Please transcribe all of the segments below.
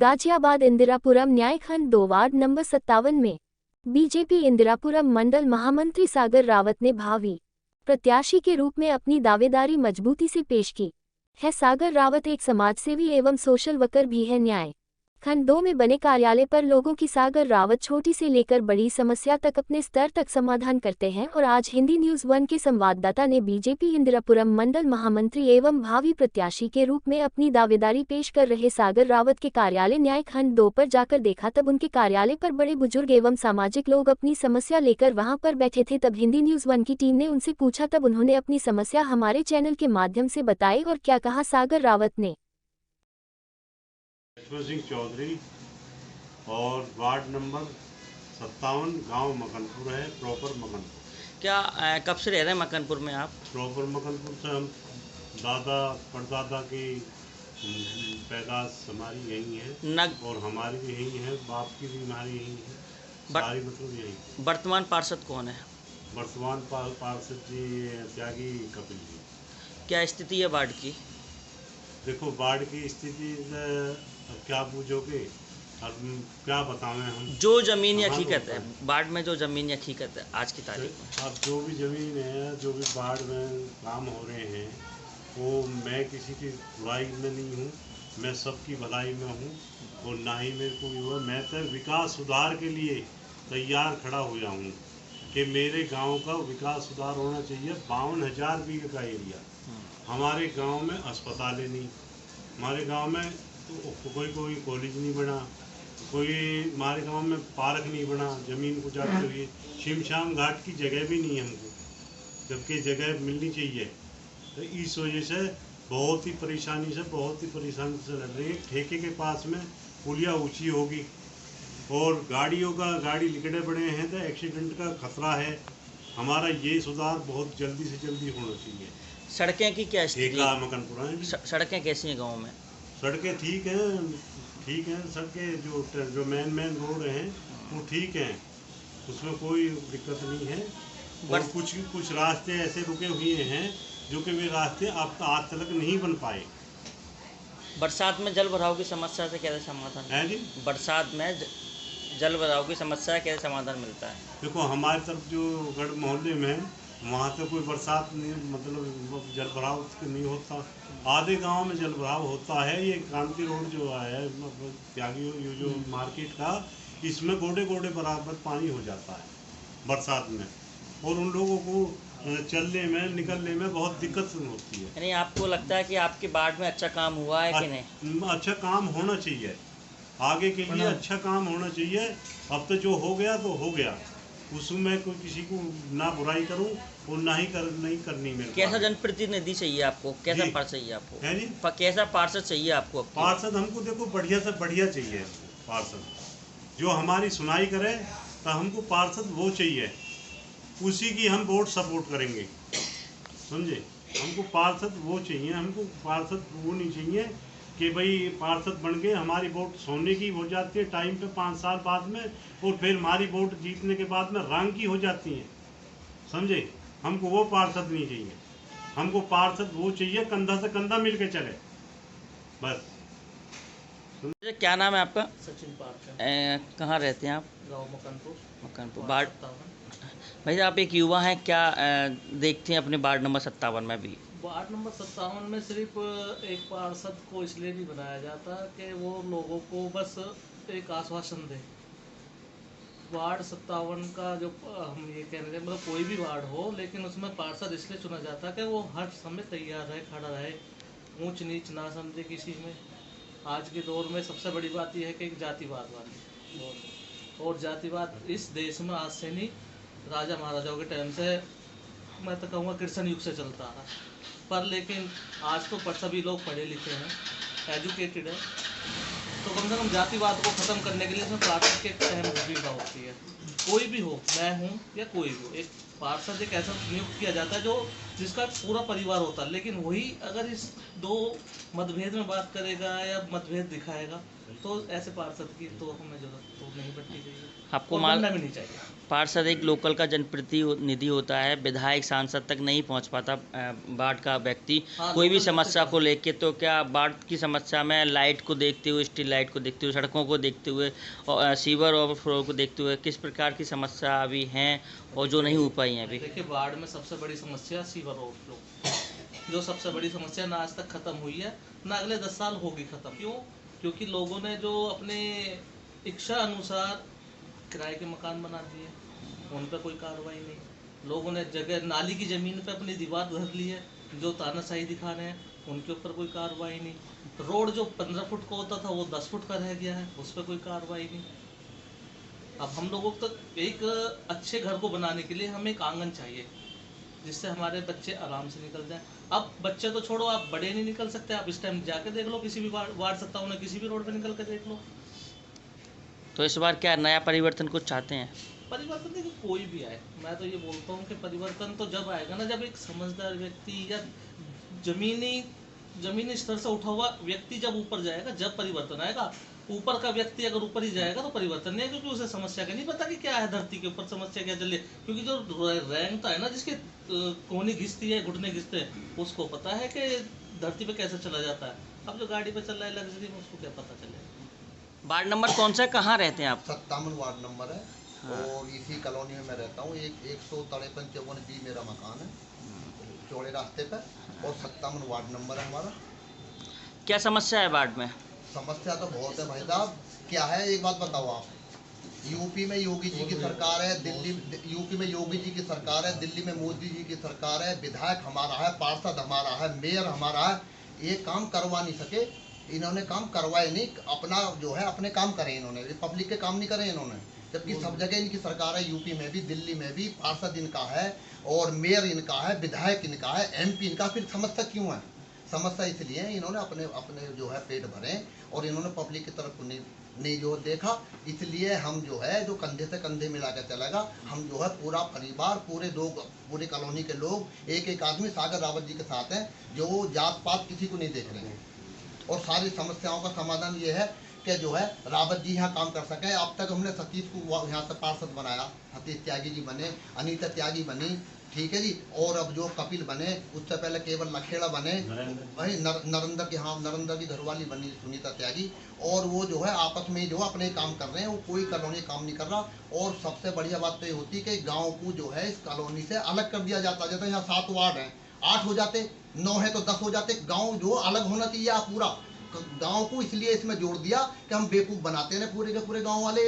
Ghaziabad Indirapuram न्यायखंड 2 ward number 57 में BJP Indirapuram मंडल महामंत्री सागर रावत ने भावी प्रत्याशी के रूप में अपनी दावेदारी मजबूती से पेश की है। सागर रावत एक समाजसेवी एवं सोशल वर्कर भी है। न्याय खंड 2 में बने कार्यालय पर लोगों की सागर रावत छोटी से लेकर बड़ी समस्या तक अपने स्तर तक समाधान करते हैं और आज हिंदी न्यूज़ 1 के संवाददाता ने बीजेपी इंदिरापुरम मंडल महामंत्री एवं भावी प्रत्याशी के रूप में अपनी दावेदारी पेश कर रहे सागर रावत के कार्यालय न्याय खंड 2 पर जाकर देखा। तब उनके कार्यालय पर बड़े बुजुर्ग एवं सामाजिक लोग अपनी समस्या लेकर वहां पर बैठे थे। तब हिंदी न्यूज़ 1 की टीम ने उनसे पूछा, तब उन्होंने अपनी समस्या हमारे चैनल के माध्यम से बताई और क्या कहा सागर रावत ने। लक्ष्मण सिंह चौधरी और वार्ड नंबर 57 गांव मकनपुर है, प्रॉपर मकनपुर। क्या कब से रह रहे हैं मकनपुर में आप? प्रॉपर मकनपुर से हम दादा परदादा की पैदाश हमारी यही है और हमारी भी यही है, बाप की भी हमारी यही है, सारी मतलब यही। वर्तमान पार्षद कौन है? वर्तमान पार्षद जी त्यागी कपिल जी। क्या स्थिति है वार्ड की? देखो वार्ड की स्थिति क्या पूछोगे, अब क्या बतावें हम। जो जमीन या हकीकत है वार्ड में, जो जमीन या हकीकत है आज की तारीख में, अब जो भी जमीन है, जो भी वार्ड में काम हो रहे हैं, वो मैं किसी की बुराई में नहीं हूँ, मैं सबकी भलाई में हूँ और ना ही मेरे को भी हुआ। मैं तो विकास सुधार के लिए तैयार खड़ा हुआ हूँ कि मेरे गांव का विकास सुधार होना चाहिए। 52,000 बीघे का एरिया, हमारे गांव में अस्पतालें नहीं, हमारे गांव में तो कोई कॉलेज नहीं बना, कोई हमारे गांव में पार्क नहीं बना, ज़मीन को जाते हुए शिमशाम घाट की जगह भी नहीं है हमको, जबकि जगह मिलनी चाहिए। तो इस वजह से बहुत ही परेशानी से लड़ रही है। ठेके के पास में पुलिया ऊंची होगी और गाड़ी लिकड़े पड़े हैं तो एक्सीडेंट का खतरा है। हमारा ये सुधार बहुत जल्दी से जल्दी होना चाहिए। सड़कें की क्या स्थिति है? मकनपुरा है। सड़कें कैसी हैं गाँव में? सड़कें ठीक हैं, सड़कें जो मेन रोड हैं वो ठीक हैं, उसमें कोई दिक्कत नहीं है। और कुछ रास्ते ऐसे रुके हुए हैं जो कि वे रास्ते अब आज तक नहीं बन पाए। बरसात में जल भराव की समस्या से कैसे समाधान है जी? बरसात में जल भराव की समस्या कैसे समाधान मिलता है? देखो हमारी तरफ जो गढ़ मोहल्ले में वहाँ तो कोई बरसात नहीं, मतलब जल भराव नहीं होता। आधे गांव में जल भराव होता है। ये क्रांति रोड जो है, मतलब त्यागी ये जो मार्केट का, इसमें गोडे बराबर पानी हो जाता है बरसात में और उन लोगों को चलने में निकलने में बहुत दिक्कत होती है। यानी आपको लगता है कि आपके वार्ड में अच्छा काम हुआ है कि नहीं? अच्छा काम होना चाहिए, आगे के लिए अच्छा काम होना चाहिए। अब तो जो हो गया तो हो गया, उसमें कोई किसी को ना बुराई करूं और ना ही नहीं करनी मेरे। कैसा जनप्रतिनिधि चाहिए आपको? कैसा पार्षद चाहिए आपको? है जी, कैसा पार्षद चाहिए आपको? पार्षद हमको देखो बढ़िया से बढ़िया चाहिए। पार्षद जो हमारी सुनाई करे, तो हमको पार्षद वो चाहिए, उसी की हम वोट सपोर्ट करेंगे, समझे। हमको पार्षद वो चाहिए, हमको पार्षद वो नहीं चाहिए कि भाई पार्षद बन गए, हमारी वोट सोने की हो जाती है टाइम पे 5 साल बाद में, और फिर हमारी वोट जीतने के बाद में रंग की हो जाती है, समझे। हमको वो पार्षद नहीं चाहिए, हमको पार्षद वो चाहिए कंधा से कंधा मिलके चले, बस। क्या नाम है आपका? सचिन पार्क। कहाँ रहते हैं आप? गाँव मकनपुर। वार्ड भाई आप एक युवा हैं, क्या देखते हैं अपने वार्ड नंबर 57 में भी? वार्ड नंबर 57 में सिर्फ एक पार्षद को इसलिए नहीं बनाया जाता कि वो लोगों को बस एक आश्वासन दे। वार्ड 57 का जो हम ये कह रहे हैं, मतलब कोई भी वार्ड हो, लेकिन उसमें पार्षद इसलिए चुना जाता है कि वो हर समय तैयार रहे, खड़ा रहे, ऊंच नीच ना समझे किसी में। आज के दौर में सबसे बड़ी बात यह है कि एक जातिवाद वाली, और जातिवाद इस देश में आज से नहीं, राजा महाराजाओं के टाइम से, मैं तो कहूँगा कृष्ण युग से चलता रहा। पर लेकिन आज तो सभी लोग पढ़े लिखे हैं, एजुकेटेड है, तो कम से कम जातिवाद को ख़त्म करने के लिए इसमें पार्षद की एक अहम भूमिका होती है। कोई भी हो, मैं हूँ या कोई भी हो, एक पार्षद एक ऐसा नियुक्त किया जाता है जो जिसका पूरा परिवार होता है। लेकिन वही अगर इस दो मतभेद में बात करेगा या मतभेद दिखाएगा, तो ऐसे पार्षद की तो हमें जरूरत तो नहीं पड़ती चाहिए, आपको मानना भी नहीं चाहिए। पार्षद एक लोकल का जनप्रतिनिधि होता है, विधायक सांसद तक नहीं पहुंच पाता वार्ड का व्यक्ति कोई भी समस्या को लेके। तो क्या वार्ड की समस्या में लाइट को देखते हुए, स्ट्रीट लाइट को देखते हुए, सड़कों को देखते हुए और सीवर ओवरफ्लो को देखते हुए किस प्रकार की समस्या अभी हैं और जो नहीं हो पाई हैं अभी? देखिए, वार्ड में सबसे बड़ी समस्या सीवर ओवरफ्लो, जो सबसे बड़ी समस्या ना आज तक खत्म हुई है, ना अगले 10 साल होगी खत्म। क्यों? क्योंकि लोगों ने जो अपने इच्छा अनुसार किराए के मकान बना दिए, उन पर कोई कार्रवाई नहीं। लोगों ने जगह नाली की ज़मीन पे अपनी दीवार धर ली है, जो तानाशाही दिखा रहे हैं, उनके ऊपर कोई कार्रवाई नहीं। रोड जो 15 फुट का होता था वो 10 फुट का रह गया है, उस पर कोई कार्रवाई नहीं। अब हम लोगों को तो एक अच्छे घर को बनाने के लिए हमें एक आंगन चाहिए, जिससे हमारे बच्चे आराम से निकल जाएं। अब बच्चे तो छोड़ो, आप बड़े नहीं निकल सकते। आप इस टाइम जाके देख लो, किसी भी वार्ड 57 में किसी भी रोड पे निकल के देख लो। तो इस बार क्या नया परिवर्तन कुछ चाहते हैं? परिवर्तन देखिए, कोई भी आए, मैं तो ये बोलता हूँ कि परिवर्तन तो जब आएगा ना, जब एक समझदार व्यक्ति या जमीनी स्तर से उठा हुआ व्यक्ति जब ऊपर जाएगा, जब परिवर्तन आएगा। ऊपर का व्यक्ति अगर ऊपर ही जाएगा तो परिवर्तन नहीं है, क्योंकि उसे समस्या का नहीं पता कि क्या है धरती के ऊपर, समस्या क्या चल रही है। क्योंकि जो रैंकता है ना, जिसके कोहनी घिसती है, घुटने घिसते हैं, उसको पता है कि धरती पे कैसे चला जाता है। अब जो गाड़ी पे चल रहा है लग्जरी में, उसको क्या पता चलेगा। वार्ड नंबर कौन सा, कहाँ रहते हैं आप? 57 वार्ड नंबर है। हाँ। और इसी कॉलोनी में मैं रहता हूँ। 153 बी मेरा मकान है, चौड़े रास्ते पर, और 57 वार्ड नंबर है हमारा। क्या समस्या है वार्ड में? समस्या तो बहुत है भाई साहब। क्या है, एक बात बताओ आप, यूपी में योगी जी की सरकार है, यूपी में योगी जी की सरकार है, दिल्ली में मोदी जी की सरकार है, विधायक हमारा है, पार्षद हमारा है, मेयर हमारा है, ये काम करवा नहीं सके। इन्होंने काम करवाए नहीं, अपना जो है अपने काम करे इन्होंने, पब्लिक के काम नहीं करे इन्होंने। जबकि सब जगह इनकी सरकार है, यूपी में भी, दिल्ली में भी, पार्षद इनका है और मेयर इनका है, विधायक इनका है, एमपी इनका। फिर समस्या क्यों है? समस्या इसलिए है, इन्होंने अपने अपने जो है पेट भरे और इन्होंने पब्लिक की तरफ नहीं जो देखा। इसलिए हम जो है, जो कंधे से कंधे मिला के चलेगा, हम जो है पूरा परिवार, पूरे कॉलोनी के लोग, एक एक आदमी सागर रावत जी के साथ हैं, जो जात पात किसी को नहीं देख रहे हैं। और सारी समस्याओं का समाधान ये है कि जो है रावत जी यहाँ काम कर सके। अब तक हमने सतीश को यहाँ से पार्षद बनाया, सतीश त्यागी जी बने, अनीता त्यागी बनी, ठीक है जी। और अब जो कपिल बने, उससे पहले केवल लखेड़ा बने, वही नरेंद्र की, हाँ, नरेंद्र की घरवाली बनी सुनीता त्यागी। और वो जो है आपस में जो अपने काम कर रहे हैं, वो कोई कॉलोनी काम नहीं कर रहा। और सबसे बढ़िया बात तो ये होती है कि गाँव को जो है इस कॉलोनी से अलग कर दिया जाता। जैसे यहाँ 7 वार्ड हैं, 8 हो जाते, 9 है तो 10 हो जाते। गाँव जो अलग होना चाहिए, पूरा गांव को इसलिए इसमें जोड़ दिया कि हम बेवकूफ़ बनाते हैं पूरे के पूरे गांव वाले,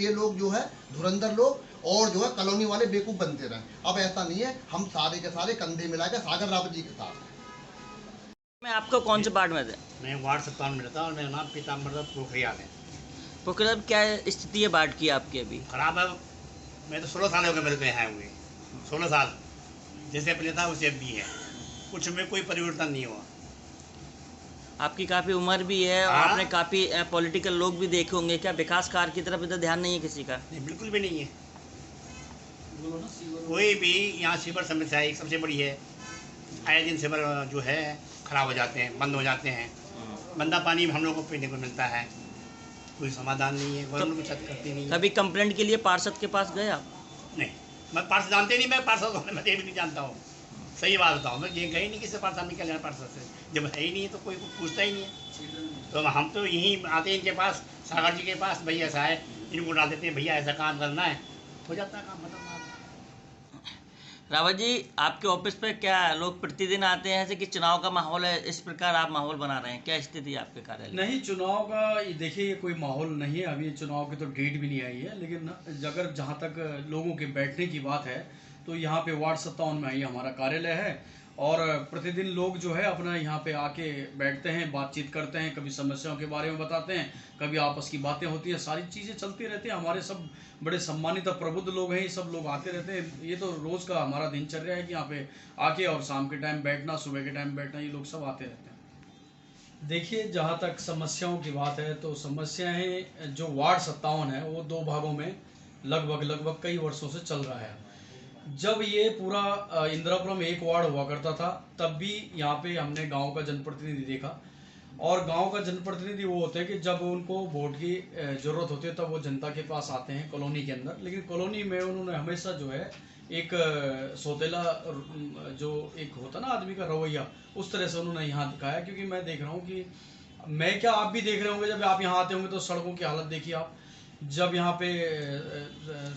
ये लोग जो है धुरंधर लोग, और जो है कॉलोनी वाले बेवकूफ़ बनते रहे। अब ऐसा नहीं है, हम सारे के सारे कंधे मिला के सागर रावत जी के साथ। मैं आपको कौन से वार्ड में थे? मैं वार्ड 57 में रहता हूँ और मेरा नाम पीताम्बर पोखरियाल है। पोखरियाल, क्या स्थिति है वार्ड की आपकी अभी? खराब है। मैं तो 16 साल हो गए मेरे को यहाँ हुए, 16 साल जैसे पहले था उसे अब भी है, कुछ में कोई परिवर्तन नहीं हुआ। आपकी काफ़ी उम्र भी है और आपने काफ़ी पॉलिटिकल लोग भी देखे होंगे, क्या विकास कार्य की तरफ इधर ध्यान नहीं है किसी का? नहीं, बिल्कुल भी नहीं है। कोई भी यहाँ सीवर समस्या एक सबसे बड़ी है। आए दिन सीवर जो है खराब हो जाते हैं, बंद हो जाते हैं, गंदा पानी हम लोग को पीने को मिलता है, कोई समाधान नहीं है, गवर्नमेंट कुछ करती नहीं है। कभी कंप्लेंट के लिए पार्षद के पास गए आप? नहीं, मैं पार्षद जानते नहीं, मैं पार्षद मैं भी नहीं जानता हूँ। सही बात बताऊँ, मैं ये गई नहीं किसी पार्षद निकल जाए पार्षद से, जब है ही नहीं तो कोई पूछता ही नहीं है। तो हम तो यहीं आते हैं इनके पास, सागर जी के पास, भैया ऐसा है, इनको डाल देते हैं, भैया ऐसा काम करना है, हो जाता है काम, खत्म। रावत जी, आपके ऑफिस पे क्या लोग प्रतिदिन आते हैं, जैसे कि चुनाव का माहौल है, इस प्रकार आप माहौल बना रहे हैं, क्या स्थिति है आपके कार्यालय? नहीं, चुनाव का देखिए ये कोई माहौल नहीं है, अभी चुनाव की तो डेट भी नहीं आई है। लेकिन अगर जहाँ तक लोगों के बैठने की बात है, तो यहाँ पे वार्ड 57 में ही हमारा कार्यालय है, और प्रतिदिन लोग जो है अपना यहाँ पे आके बैठते हैं, बातचीत करते हैं, कभी समस्याओं के बारे में बताते हैं, कभी आपस की बातें होती है, सारी चीज़ें चलती रहती हैं। हमारे सब बड़े सम्मानित और प्रबुद्ध लोग हैं, ये सब लोग आते रहते हैं। ये तो रोज़ का हमारा दिनचर्या है कि यहाँ पे आके और शाम के टाइम बैठना, सुबह के टाइम बैठना, ये लोग सब आते रहते हैं। देखिए, जहाँ तक समस्याओं की बात है, तो समस्याएं जो वार्ड 57 है वो 2 भागों में लगभग कई वर्षों से चल रहा है। जब ये पूरा इंदिरापुरम एक वार्ड हुआ करता था, तब भी यहाँ पे हमने गांव का जनप्रतिनिधि देखा, और गांव का जनप्रतिनिधि वो होते हैं कि जब उनको वोट की ज़रूरत होती है तब वो जनता के पास आते हैं कॉलोनी के अंदर। लेकिन कॉलोनी में उन्होंने हमेशा जो है एक सौतेला जो एक होता ना आदमी का रवैया, उस तरह से उन्होंने यहाँ दिखाया। क्योंकि मैं देख रहा हूँ कि मैं क्या, आप भी देख रहे होंगे, जब आप यहाँ आते होंगे तो सड़कों की हालत देखिए आप। जब यहाँ पे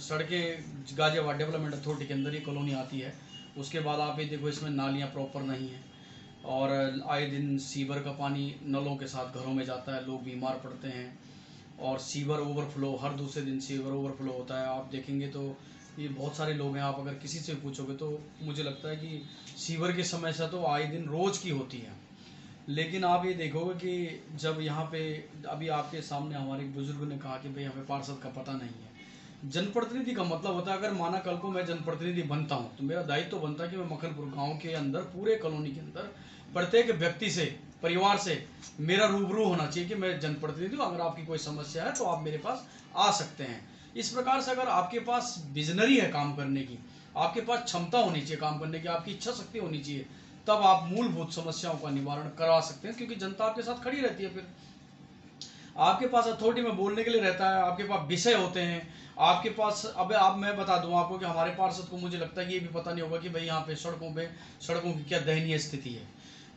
सड़कें गाजियाबाद डेवलपमेंट अथॉरिटी के अंदर ही कॉलोनी आती है, उसके बाद आप ये देखो इसमें नालियाँ प्रॉपर नहीं हैं और आए दिन सीवर का पानी नलों के साथ घरों में जाता है, लोग बीमार पड़ते हैं। और सीवर ओवरफ्लो, हर दूसरे दिन सीवर ओवरफ्लो होता है। आप देखेंगे तो ये बहुत सारे लोग हैं, आप अगर किसी से पूछोगे तो मुझे लगता है कि सीवर की समस्या तो आए दिन रोज़ की होती है। लेकिन आप ये देखोगे कि जब यहाँ पे अभी आपके सामने हमारे बुजुर्ग ने कहा कि भाई हमें पार्षद का पता नहीं है। जनप्रतिनिधि का मतलब होता है, अगर माना कल को मैं जनप्रतिनिधि बनता हूँ तो मेरा दायित्व बनता है कि मैं मक्खनपुर गांव के अंदर, पूरे कॉलोनी के अंदर प्रत्येक व्यक्ति से, परिवार से मेरा रूबरू होना चाहिए कि मैं जनप्रतिनिधि हूँ, अगर आपकी कोई समस्या है तो आप मेरे पास आ सकते हैं। इस प्रकार से अगर आपके पास विजनरी है काम करने की, आपके पास क्षमता होनी चाहिए काम करने की, आपकी इच्छा शक्ति होनी चाहिए, तब आप मूलभूत समस्याओं का निवारण करवा सकते हैं। क्योंकि जनता आपके साथ खड़ी रहती है, फिर आपके पास अथॉरिटी में बोलने के लिए रहता है, आपके पास विषय होते हैं, आपके पास। अब मैं बता दूं आपको कि हमारे पार्षद को मुझे लगता है कि ये भी पता नहीं होगा कि भाई यहाँ पे सड़कों की क्या दयनीय स्थिति है।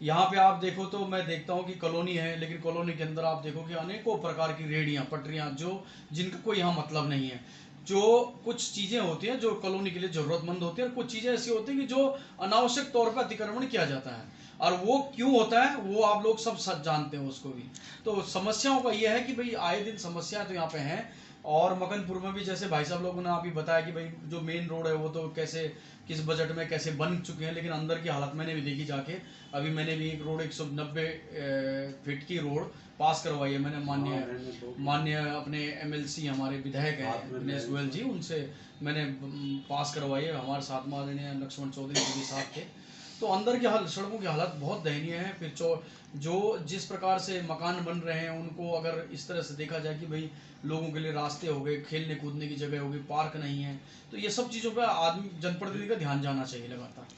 यहाँ पे आप देखो तो मैं देखता हूँ कि कॉलोनी है, लेकिन कॉलोनी के अंदर आप देखो कि अनेकों प्रकार की रेहड़ियाँ, पटरियाँ, जिनका कोई यहाँ मतलब नहीं है। जो कुछ चीज़ें होती हैं जो कॉलोनी के लिए ज़रूरतमंद होती हैं, और कुछ चीज़ें ऐसी होती हैं कि जो अनावश्यक तौर पर अतिक्रमण किया जाता है, और वो क्यों होता है वो आप लोग सब जानते हैं उसको भी। तो समस्याओं का ये है कि भाई आए दिन समस्याएं तो यहाँ पे हैं। और मकनपुर में भी जैसे भाई साहब लोगों ने अभी बताया कि भाई जो मेन रोड है वो तो कैसे, किस बजट में कैसे बन चुके हैं, लेकिन अंदर की हालत मैंने भी देखी जाके। अभी मैंने भी एक रोड 190 फीट की रोड पास करवाई है मैंने, माननीय अपने MLC हमारे विधायक हैं दिनेश गोयल जी, उनसे मैंने पास करवाई है। हमारे साथ माननीय लक्ष्मण चौधरी जी भी साथ थे। तो अंदर की सड़कों की हालत बहुत दयनीय है। फिर जो जिस प्रकार से मकान बन रहे हैं उनको अगर इस तरह से देखा जाए कि भाई लोगों के लिए रास्ते हो गए, खेलने कूदने की जगह हो गई, पार्क नहीं है, तो ये सब चीज़ों पर आदमी, जनप्रतिनिधि का ध्यान जाना चाहिए लगातार।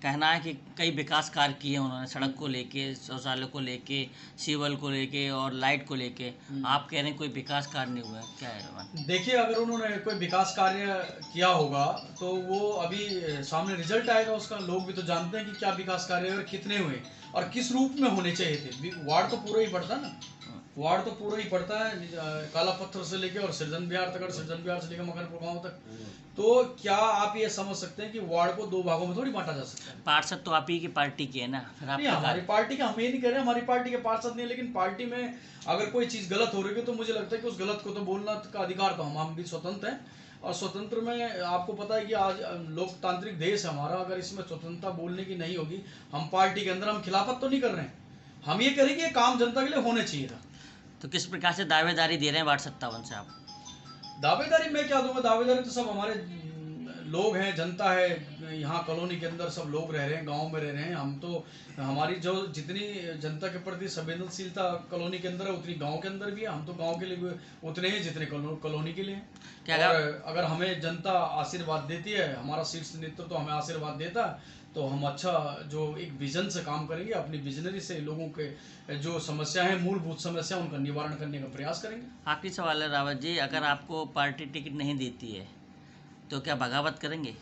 कहना है कि कई विकास कार्य किए उन्होंने, सड़क को लेके, शौचालय को लेके, सीवर को लेके और लाइट को लेके। आप कह रहे हैं कोई विकास कार्य नहीं हुआ है, क्या है? देखिए, अगर उन्होंने कोई विकास कार्य किया होगा तो वो अभी सामने रिजल्ट आएगा उसका। लोग भी तो जानते हैं कि क्या विकास कार्य और कितने हुए और किस रूप में होने चाहिए थे। वार्ड तो पूरा ही पड़ता ना, वार्ड तो पूरा ही पड़ता है, काला पत्थर से लेके और सृजन विहार तक, और सृजन विहार से लेकर मकनपुर गाँव तक। तो क्या आप ये समझ सकते हैं कि वार्ड को 2 भागों में थोड़ी बांटा जा सकता है? पार्षद तो आप ही की पार्टी के है ना, फिर आप हमारी पार्टी का हम ये नहीं कह रहे, हमारी पार्टी के पार्षद नहीं, लेकिन पार्टी में अगर कोई चीज़ गलत हो रही है तो मुझे लगता है कि उस गलत को तो बोलना का अधिकार तो हम भी स्वतंत्र हैं। और स्वतंत्र में आपको पता है कि आज लोकतांत्रिक देश है हमारा, अगर इसमें स्वतंत्रता बोलने की नहीं होगी, हम पार्टी के अंदर हम खिलाफत तो नहीं कर रहे हैं, हम ये करेंगे काम जनता के लिए होने चाहिए था। तो किस प्रकार से दावेदारी दे रहे हैं वार्ड 57 से आप? दावेदारी मैं क्या दूंगा, दावेदारी तो सब हमारे लोग हैं, जनता है, यहाँ कॉलोनी के अंदर सब लोग रह रहे हैं, गांव में रह रहे हैं। हम तो, हमारी जो जितनी जनता के प्रति संवेदनशीलता कॉलोनी के अंदर है उतनी गांव के अंदर भी है। हम तो गांव के लिए उतने ही जितने कॉलोनी के लिए हैं। और अगर हमें जनता आशीर्वाद देती है, हमारा शीर्ष नेतृत्व तो हमें आशीर्वाद देता है, तो हम अच्छा जो एक विजन से काम करेंगे, अपनी विजनरी से लोगों के जो समस्या है, मूलभूत समस्या, उनका निवारण करने का प्रयास करेंगे। आखिरी सवाल है रावत जी, अगर आपको पार्टी टिकट नहीं देती है तो क्या बगावत करेंगे?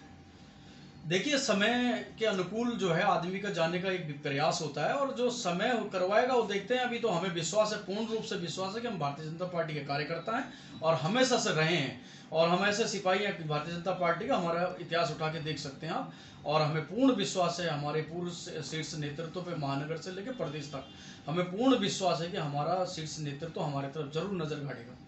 देखिए, समय के अनुकूल जो है आदमी का जाने का एक प्रयास होता है, और जो समय करवाएगा वो देखते हैं। अभी तो हमें विश्वास है, पूर्ण रूप से विश्वास है कि हम भारतीय जनता पार्टी के कार्यकर्ता हैं और हमेशा से रहे हैं, और हम ऐसे सिपाही हैं कि भारतीय जनता पार्टी का हमारा इतिहास उठा के देख सकते हैं आप। और हमें पूर्ण विश्वास है हमारे पूर्व शीर्ष नेतृत्व पे, महानगर से लेकर प्रदेश तक, हमें पूर्ण विश्वास है कि हमारा शीर्ष नेतृत्व हमारे तरफ जरूर नजर गाड़ेगा।